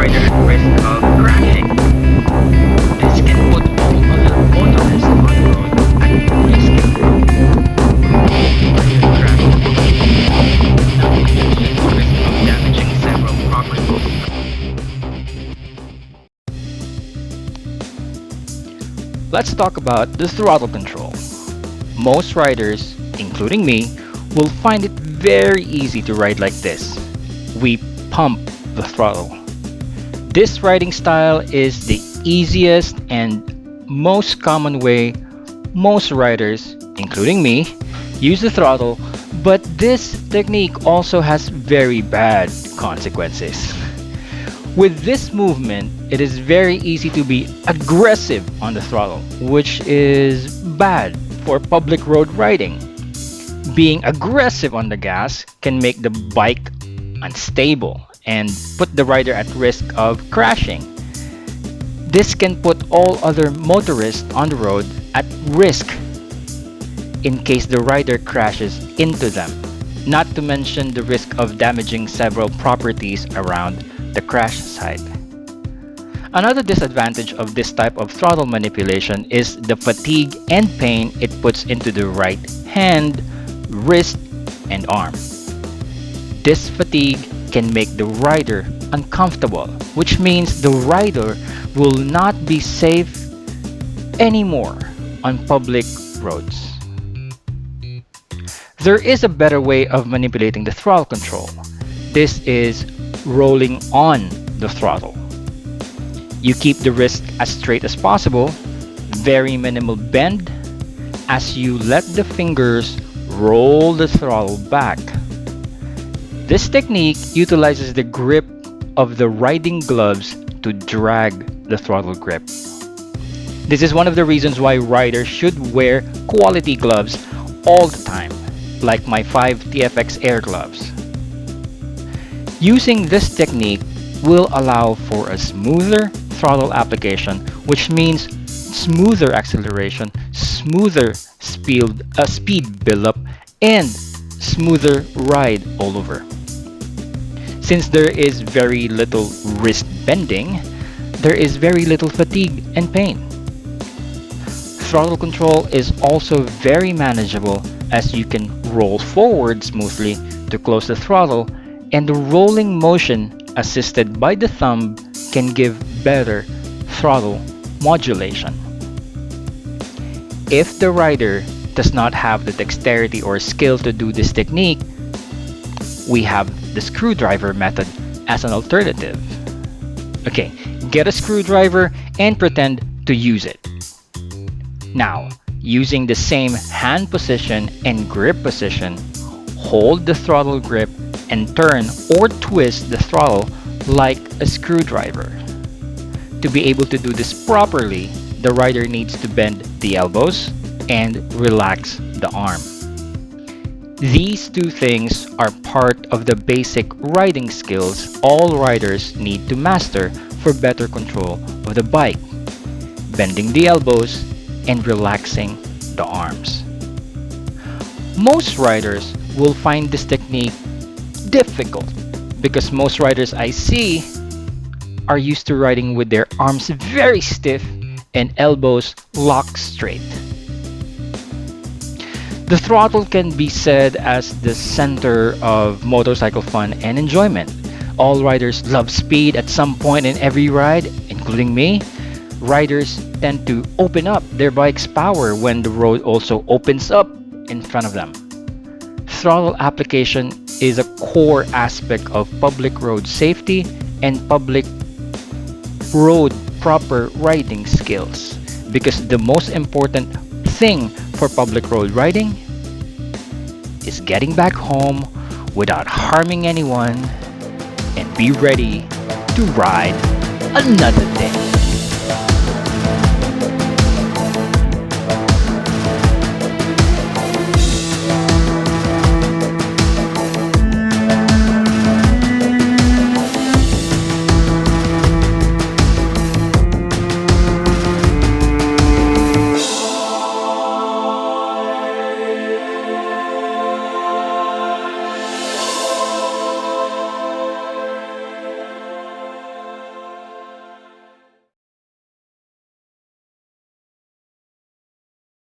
rider at risk of crashing. This can put all other motorists on the road at risk. Rider crash not to mention the risk of damaging several properties. Let's talk about the throttle control. Most riders, including me, will find it very easy to ride like this. We pump the throttle. This riding style is the easiest and most common way most riders, including me, use the throttle, but this technique also has very bad consequences. With this movement, it is very easy to be aggressive on the throttle, which is bad for public road riding. Being aggressive on the gas can make the bike unstable and put the rider at risk of crashing. This can put all other motorists on the road at risk in case the rider crashes into them, not to mention the risk of damaging several properties around the crash site. Another disadvantage of this type of throttle manipulation is the fatigue and pain it puts into the right hand, wrist, and arm. This fatigue can make the rider uncomfortable, which means the rider will not be safe anymore on public roads. There is a better way of manipulating the throttle control. This is rolling on the throttle. You keep the wrist as straight as possible, very minimal bend, as you let the fingers roll the throttle back. This technique utilizes the grip of the riding gloves to drag the throttle grip. This is one of the reasons why riders should wear quality gloves all the time, like my 5 TFX Air gloves. Using this technique will allow for a smoother throttle application, which means smoother acceleration, smoother speed build-up, and smoother ride all over. Since there is very little wrist bending, there is very little fatigue and pain. Throttle control is also very manageable as you can roll forward smoothly to close the throttle, and the rolling motion assisted by the thumb can give better throttle modulation. If the rider does not have the dexterity or skill to do this technique, we have the screwdriver method as an alternative. Okay, get a screwdriver and pretend to use it. Now, using the same hand position and grip position, hold the throttle grip and turn or twist the throttle like a screwdriver. To be able to do this properly, the rider needs to bend the elbows and relax the arm. These two things are part of the basic riding skills all riders need to master for better control of the bike: bending the elbows and relaxing the arms. Most riders will find this technique difficult because most riders I see are used to riding with their arms very stiff and elbows locked straight. The throttle can be said as the center of motorcycle fun and enjoyment. All riders love speed at some point in every ride, including me. Riders tend to open up their bike's power when the road also opens up in front of them. Throttle application is a core aspect of public road safety and public road proper riding skills, because the most important thing for public road riding is getting back home without harming anyone and be ready to ride another day.